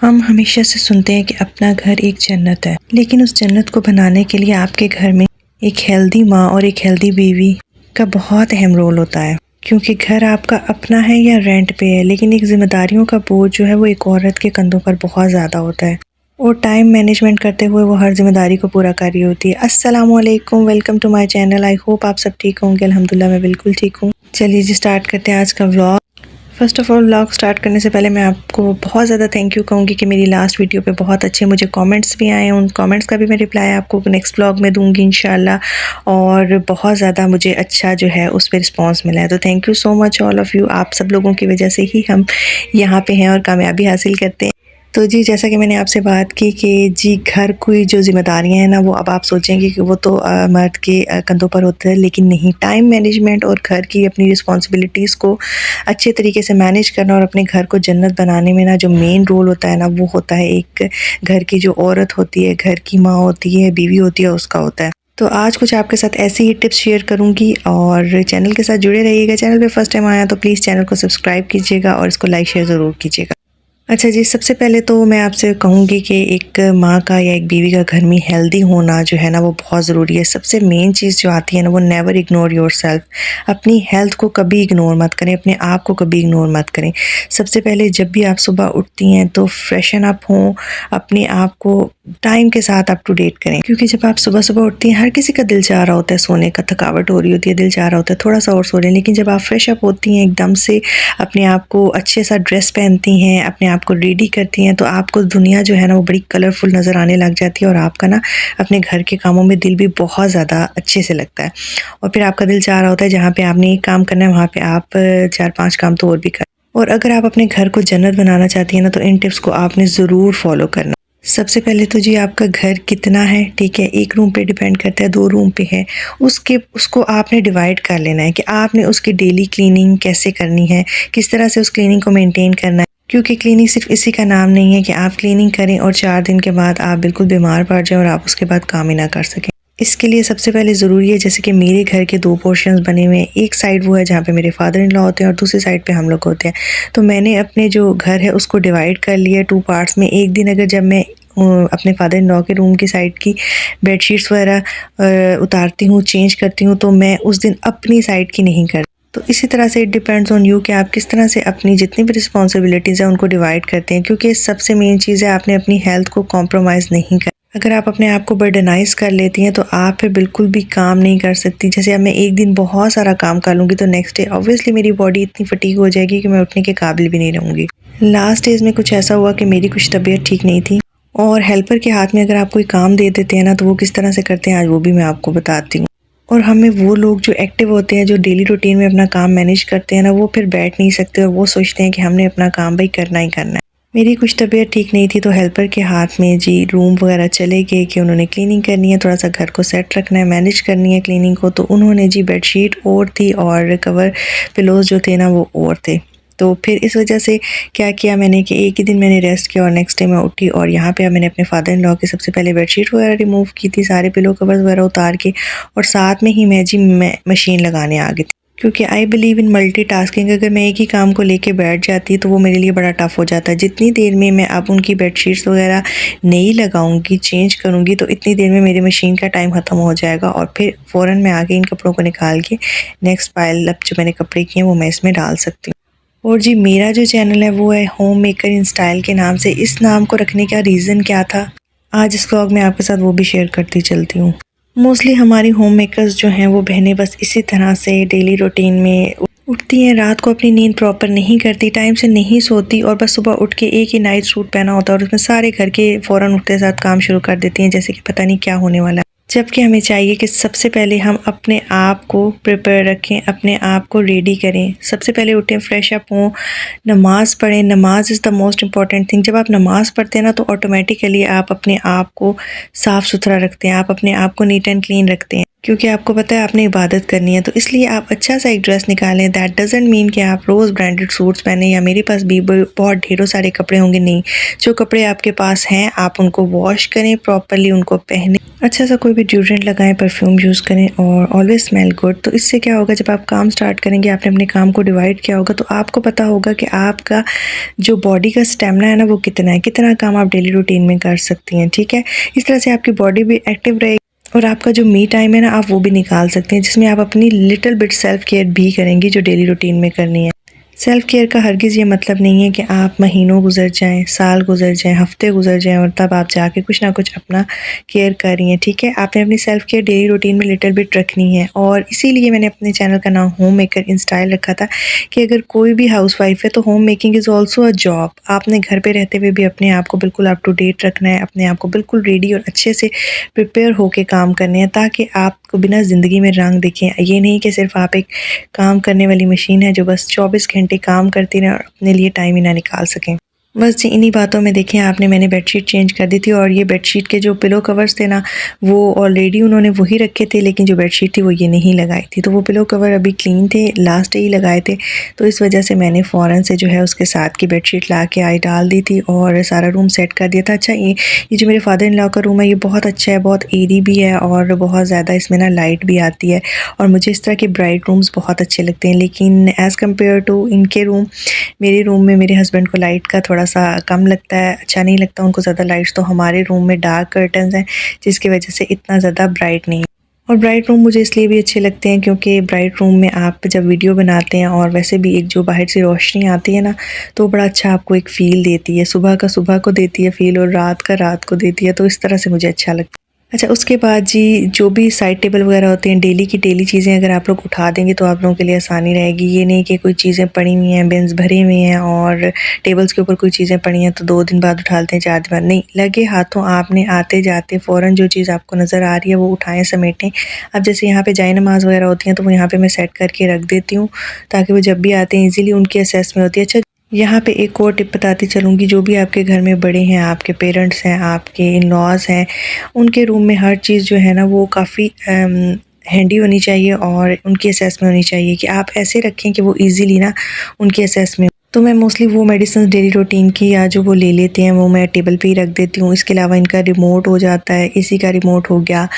हम हमेशा से सुनते हैं कि अपना घर एक जन्नत है, लेकिन उस जन्नत को बनाने के लिए आपके घर में एक हेल्दी माँ और एक हेल्दी बीवी का बहुत अहम रोल होता है। क्योंकि घर आपका अपना है या रेंट पे है, लेकिन एक जिम्मेदारियों का बोझ जो है वो एक औरत के कंधों पर बहुत ज़्यादा होता है और टाइम मैनेजमेंट करते हुए वो हर जिम्मेदारी को पूरा कर रही होती है। अस्सलामुअलैकुम, welcome to my channel. I hope आप सब ठीक होंगे। अल्हम्दुलिल्लाह मैं बिल्कुल ठीक हूँ। चलिए जी स्टार्ट करते हैं आज का vlog. First of all vlog start करने से पहले मैं आपको बहुत ज़्यादा थैंक यू कहूँगी कि मेरी लास्ट वीडियो पे बहुत अच्छे मुझे कमेंट्स भी आए हैं। उन कमेंट्स का भी मैं रिप्लाई आपको नेक्स्ट व्लॉग में दूँगी इंशाल्लाह। और बहुत ज़्यादा मुझे अच्छा जो है उस पे रिस्पॉन्स मिला है, तो thank you so much all of you. आप सब लोगों की वजह से ही हम यहाँ पे हैं और कामयाबी हासिल करते हैं। तो जी जैसा कि मैंने आपसे बात की कि जी घर की जो ज़िम्मेदारियाँ हैं ना, वो अब आप सोचेंगे कि वो तो मर्द के कंधों पर होता है, लेकिन नहीं। टाइम मैनेजमेंट और घर की अपनी रिस्पॉन्सिबिलिटीज़ को अच्छे तरीके से मैनेज करना और अपने घर को जन्नत बनाने में ना जो मेन रोल होता है ना, वो होता है एक घर की जो औरत होती है, घर की माँ होती है, बीवी होती है, उसका होता है। तो आज कुछ आपके साथ ऐसी ही टिप्स शेयर करूंगी और चैनल के साथ जुड़े रहिएगा। चैनल पे फर्स्ट टाइम आया तो प्लीज़ चैनल को सब्सक्राइब कीजिएगा और इसको लाइक शेयर ज़रूर कीजिएगा। अच्छा जी, सबसे पहले तो मैं आपसे कहूँगी कि एक माँ का या एक बीवी का घर में हेल्दी होना जो है ना, वो बहुत ज़रूरी है। सबसे मेन चीज़ जो आती है ना, वो नेवर इग्नोर योरसेल्फ। अपनी हेल्थ को कभी इग्नोर मत करें, अपने आप को कभी इग्नोर मत करें। सबसे पहले जब भी आप सुबह उठती हैं तो फ्रेशन अप हों, अपने आप को टाइम के साथ अप टू डेट करें। क्योंकि जब आप सुबह-सुबह उठती हैं, हर किसी का दिल चाह रहा होता है सोने का, थकावट हो रही होती है, दिल चाह रहा होता है थोड़ा-सा और सो लें। लेकिन जब आप फ्रेश अप होती हैं एकदम से, अपने आप को अच्छे सा ड्रेस पहनती हैं, अपने आपको रेडी करती हैं, तो आपको दुनिया जो है ना वो बड़ी कलरफुल नज़र आने लग जाती है और आपका ना अपने घर के कामों में दिल भी बहुत ज़्यादा अच्छे से लगता है। और फिर आपका दिल चाह रहा होता है जहाँ पे आपने एक काम करना है, वहाँ पे आप 4-5 काम तो और भी करें। और अगर आप अपने घर को जन्नत बनाना चाहती हैं ना, तो इन टिप्स को आपने ज़रूर फॉलो करना। सबसे पहले तो जी आपका घर कितना है, ठीक है, एक रूम पे डिपेंड करता है, 2 रूम पे है, उसको आपने डिवाइड कर लेना है कि आपने उसकी डेली क्लीनिंग कैसे करनी है, किस तरह से उस क्लीनिंग को मेंटेन करना है। क्योंकि क्लीनिंग सिर्फ इसी का नाम नहीं है कि आप क्लीनिंग करें और 4 दिन के बाद आप बिल्कुल बीमार पड़ जाएं और आप उसके बाद काम ही ना कर सकें। इसके लिए सबसे पहले ज़रूरी है, जैसे कि मेरे घर के 2 पोर्शंस बने हुए हैं। एक साइड वो है जहाँ पे मेरे फादर इन लॉ होते हैं और दूसरी साइड पे हम लोग होते हैं। तो मैंने अपने जो घर है उसको डिवाइड कर लिया 2 पार्ट्स में। एक दिन अगर जब मैं अपने फादर इन लॉ के रूम की साइड की बेडशीट्स वगैरह उतारती हूँ, चेंज करती हूँ, तो मैं उस दिन अपनी साइड की नहीं करती। तो इसी तरह से इट डिपेंड्स ऑन यू कि आप किस तरह से अपनी जितनी भी रिस्पॉन्सिबिलिटीज़ हैं उनको डिवाइड करते हैं। क्योंकि सबसे मेन चीज़ है, आपने अपनी हेल्थ को कॉम्प्रोमाइज़ नहीं करना। अगर आप अपने आप को बर्डनाइज़ कर लेती हैं तो आप फिर बिल्कुल भी काम नहीं कर सकती। जैसे अब मैं एक दिन बहुत सारा काम कर लूँगी तो नेक्स्ट डे ऑब्वियसली मेरी बॉडी इतनी फटीग हो जाएगी कि मैं उठने के काबिल भी नहीं रहूँगी। लास्ट डेज़ में कुछ ऐसा हुआ कि मेरी कुछ तबीयत ठीक नहीं थी और हेल्पर के हाथ में अगर आप कोई काम दे देते हैं ना, तो वो किस तरह से करते हैं आज वो भी मैं आपको बताती हूँ। और हमें वो लोग जो एक्टिव होते हैं, जो डेली रूटीन में अपना काम मैनेज करते हैं ना, वो फिर बैठ नहीं सकते और वो सोचते हैं कि हमने अपना काम भाई करना ही करना है। मेरी कुछ तबीयत ठीक नहीं थी तो हेल्पर के हाथ में जी रूम वगैरह चले गए कि उन्होंने क्लीनिंग करनी है, थोड़ा सा घर को सेट रखना है, मैनेज करनी है क्लीनिंग को। तो उन्होंने जी बेडशीट और थी और कवर पिलोज जो थे ना वो और थे। तो फिर इस वजह से क्या किया मैंने कि एक ही दिन मैंने रेस्ट किया और नेक्स्ट डे मैं उठी और यहाँ पे मैंने अपने फादर इन लॉ की सबसे पहले बेडशीट वगैरह रिमूव की थी, सारे पिलो कवर्स वगैरह उतार के, और साथ में ही मैं मशीन लगाने आ गई थी। क्योंकि आई बिलीव इन मल्टीटास्किंग। अगर मैं एक ही काम को लेके बैठ जाती तो वो मेरे लिए बड़ा टफ हो जाता है। जितनी देर में मैं अब उनकी बेडशीट्स वगैरह नहीं लगाऊंगी, चेंज करूंगी, तो इतनी देर में मेरी मशीन का टाइम ख़त्म हो जाएगा और फिर फ़ौरन मैं आगे इन कपड़ों को निकाल के नेक्स्ट पाइल अब जो मैंने कपड़े किए हैं वो मैं इसमें डाल सकती हूँ। और जी मेरा जो चैनल है वो है होम मेकर इन स्टाइल के नाम से। इस नाम को रखने का रीज़न क्या था, आज इस व्लॉग में आपके साथ वो भी शेयर करती चलती हूँ। मोस्टली हमारी होम मेकर्स जो हैं वो बहनें बस इसी तरह से डेली रूटीन में उठती हैं, रात को अपनी नींद प्रॉपर नहीं करती, टाइम से नहीं सोती और बस सुबह उठ के एक ही नाइट सूट पहना होता है और उसमें सारे घर के फ़ौरन उठते साथ काम शुरू कर देती हैं जैसे कि पता नहीं क्या होने वाला है। जबकि हमें चाहिए कि सबसे पहले हम अपने आप को प्रिपेयर रखें, अपने आप को रेडी करें। सबसे पहले उठें, फ्रेश अप हों, नमाज़ पढ़ें। नमाज is the most important thing. जब आप नमाज़ पढ़ते हैं ना तो ऑटोमेटिकली आप अपने आप को साफ़ सुथरा रखते हैं, आप अपने आप को नीट एंड क्लीन रखते हैं। क्योंकि आपको पता है आपने इबादत करनी है, तो इसलिए आप अच्छा सा एक ड्रेस निकालें। दैट डज़न्ट मीन कि आप रोज़ ब्रांडेड सूट्स पहने या मेरे पास भी बहुत ढेरों सारे कपड़े होंगे, नहीं। जो कपड़े आपके पास हैं आप उनको वॉश करें, प्रॉपर्ली उनको पहने, अच्छा सा कोई भी डिओड्रेंट लगाएं, परफ्यूम यूज़ करें और ऑलवेज स्मेल गुड। तो इससे क्या होगा, जब आप काम स्टार्ट करेंगे, आपने अपने काम को डिवाइड किया होगा, तो आपको पता होगा कि आपका जो बॉडी का स्टेमिना है ना वो कितना है, कितना काम आप डेली रूटीन में कर सकती हैं, ठीक है। इस तरह से आपकी बॉडी भी एक्टिव रहेगी और आपका जो मी टाइम है ना आप वो भी निकाल सकते हैं, जिसमें आप अपनी लिटिल बिट सेल्फ केयर भी करेंगी, जो डेली रूटीन में करनी है। सेल्फ़ केयर का हरगिज़ ये मतलब नहीं है कि आप महीनों गुज़र जाएँ, साल गुज़र जाएँ, हफ़्ते गुज़र जाएँ और तब आप जाके कुछ ना कुछ अपना केयर कर रही हैं, ठीक है? आपने अपनी सेल्फ़ केयर डेली रूटीन में लिटिल बिट रखनी है और इसीलिए मैंने अपने चैनल का नाम होम मेकर इन स्टाइल रखा था कि अगर कोई भी हाउसवाइफ़ है तो home making is also a job. आपने घर पे रहते हुए भी अपने आप को बिल्कुल अप टू डेट रखना है, अपने आप को बिल्कुल रेडी और अच्छे से प्रिपेयर होके काम करने हैं, ताकि आपको बिना ज़िंदगी में रंग दिखें। ये नहीं कि सिर्फ़ आप एक काम करने वाली मशीन है जो बस 24 घंटे काम करती रहें और अपने लिए टाइम ही ना निकाल सकें। बस जी इन्हीं बातों में देखें आपने मैंने बेडशीट चेंज कर दी थी और ये बेडशीट के जो पिलो कवर्स थे ना वो ऑलरेडी उन्होंने वही रखे थे, लेकिन जो बेडशीट थी वो ये नहीं लगाई थी, तो वो पिलो कवर अभी क्लीन थे, लास्ट डे ही लगाए थे, तो इस वजह से मैंने फ़ौरन से जो है उसके साथ की बेडशीट ला के आई डाल दी थी और सारा रूम सेट कर दिया था। अच्छा ये जो मेरे फादर इन लॉ का रूम है ये बहुत अच्छा है, बहुत एयरी भी है और बहुत ज़्यादा इसमें ना लाइट भी आती है और मुझे इस तरह के ब्राइट रूम्स बहुत अच्छे लगते हैं, लेकिन एज़ कम्पेयर टू इनके रूम, मेरे रूम में मेरे हस्बैंड को लाइट का थोड़ा सा कम लगता है, अच्छा नहीं लगता उनको ज़्यादा लाइट्स, तो हमारे रूम में डार्क कर्टन्स हैं जिसकी वजह से इतना ज़्यादा ब्राइट नहीं है। और ब्राइट रूम मुझे इसलिए भी अच्छे लगते हैं क्योंकि ब्राइट रूम में आप जब वीडियो बनाते हैं और वैसे भी एक जो बाहर से रोशनी आती है ना तो बड़ा अच्छा आपको एक फ़ील देती है, सुबह का सुबह को देती है फ़ील और रात का रात को देती है, तो इस तरह से मुझे अच्छा लगता है। अच्छा उसके बाद जी जो भी साइड टेबल वगैरह होते हैं डेली की डेली चीज़ें अगर आप लोग उठा देंगे तो आप लोगों के लिए आसानी रहेगी। ये नहीं कि कोई चीज़ें पड़ी हुई हैं, बिन्स भरे हुए हैं और टेबल्स के ऊपर कोई चीज़ें पड़ी हैं तो 2 दिन बाद उठा लेते हैं, 4 दिन बाद नहीं, लगे हाथों आपने आते जाते फ़ौरन जो चीज़ आपको नज़र आ रही है वो उठाएँ, समेटें। अब जैसे यहाँ पे जाए नमाज़ वगैरह होती हैं तो वो यहाँ पे मैं सेट करके रख देती हूँ ताकि वो जब भी आते हैं ईज़िली उनकी असेस में होती है। अच्छा यहाँ पे एक और टिप बताती चलूँगी, जो भी आपके घर में बड़े हैं, आपके पेरेंट्स हैं, आपके इन-लॉज़ हैं, उनके रूम में हर चीज़ जो है ना वो काफ़ी हैंडी होनी चाहिए और उनकी असेस में होनी चाहिए कि आप ऐसे रखें कि वो ईज़िली ना उनकी असेस में। तो मैं मोस्टली वो मेडिसिन डेली रूटीन की या जो वो ले लेते हैं वो मैं टेबल पे ही रख देती हूँ। इसके अलावा इनका रिमोट हो जाता है, एसी का रिमोट हो गया,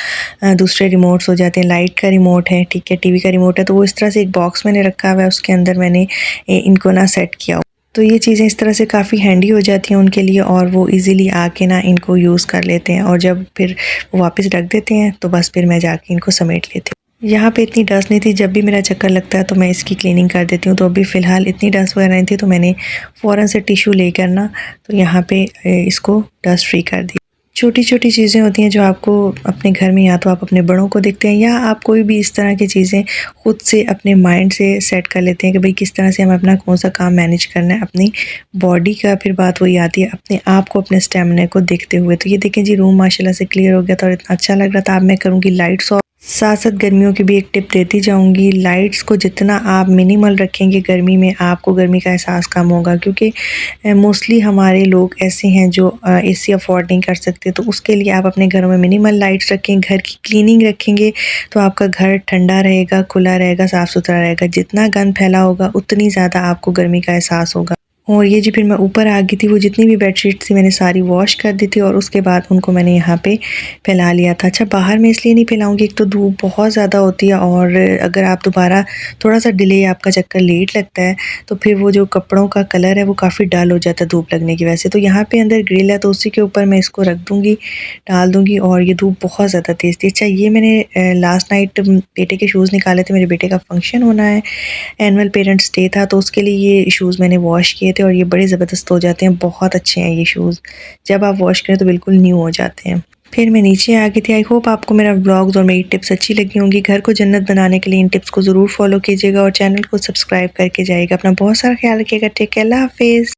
दूसरे रिमोट्स हो जाते हैं, लाइट का रिमोट है, ठीक है, टीवी का रिमोट है, तो वो इस तरह से एक बॉक्स मैंने रखा हुआ है, उसके अंदर मैंने इनको ना सेट किया। तो ये चीज़ें इस तरह से काफ़ी हैंडी हो जाती हैं उनके लिए और वो इजीली आके ना इनको यूज़ कर लेते हैं और जब फिर वो वापस रख देते हैं तो बस फिर मैं जाके इनको समेट लेती हूँ। यहाँ पे इतनी डस्ट नहीं थी, जब भी मेरा चक्कर लगता है तो मैं इसकी क्लीनिंग कर देती हूँ, तो अभी फ़िलहाल इतनी डस्ट वगैरह नहीं थी तो मैंने फ़ौरन से टिश्यू लेकर ना तो यहाँ पे इसको डस्ट फ्री कर दी। छोटी-छोटी चीज़ें होती हैं जो आपको अपने घर में या तो आप अपने बड़ों को देखते हैं या आप कोई भी इस तरह की चीज़ें खुद से अपने माइंड से सेट कर लेते हैं कि भाई किस तरह से हमें अपना कौन-सा काम मैनेज करना है। अपनी बॉडी का फिर बात वही आती है, अपने आप को, अपने स्टैमिना को देखते हुए। तो ये देखें जी रूम माशाल्लाह से क्लियर हो गया था और इतना अच्छा लग रहा था। अब मैं करूँगी लाइट्स ऑफ। साथ-साथ गर्मियों की भी एक टिप देती जाऊँगी, लाइट्स को जितना आप मिनिमल रखेंगे गर्मी में, आपको गर्मी का एहसास कम होगा क्योंकि मोस्टली हमारे लोग ऐसे हैं जो एसी अफोर्ड नहीं कर सकते, तो उसके लिए आप अपने घरों में मिनिमल लाइट्स रखें, घर की क्लीनिंग रखेंगे तो आपका घर ठंडा रहेगा, खुला रहेगा, साफ़-सुथरा रहेगा। जितना गंद फैला होगा उतनी ज़्यादा आपको गर्मी का एहसास होगा। और ये जी फिर मैं ऊपर आ गई थी, वो जितनी भी बेडशीट्स थी मैंने सारी वॉश कर दी थी और उसके बाद उनको मैंने यहाँ पे फैला लिया था। अच्छा बाहर मैं इसलिए नहीं फैलाऊँगी, एक तो धूप बहुत ज़्यादा होती है और अगर आप दोबारा थोड़ा-सा डिले आपका चक्कर लेट लगता है तो फिर वो जो कपड़ों का कलर है वो काफ़ी डल हो जाता है धूप लगने की वजह से। तो यहाँ पे अंदर ग्रिल है तो उसी के ऊपर मैं इसको रख दूँगी, डाल दूँगी और ये धूप बहुत ज़्यादा तेज़ थी। अच्छा ये मैंने लास्ट नाइट बेटे के शूज़ निकाले थे, मेरे बेटे का फंक्शन होना है, एनुअल पेरेंट्स डे था, तो उसके लिए ये शूज़ मैंने वॉश किए थे और ये बड़े ज़बरदस्त हो जाते हैं, बहुत अच्छे हैं ये शूज़। जब आप वॉश करें तो बिल्कुल न्यू हो जाते हैं। फिर मैं नीचे आ गई थी। आई होप आपको मेरा व्लॉग्स और मेरी टिप्स अच्छी लगी होंगी। घर को जन्नत बनाने के लिए इन टिप्स को ज़रूर फॉलो कीजिएगा और चैनल को सब्सक्राइब करके जाइएगा। अपना बहुत सारा ख्याल रखिएगा। टेक केयर, अल्लाह हाफ़िज़।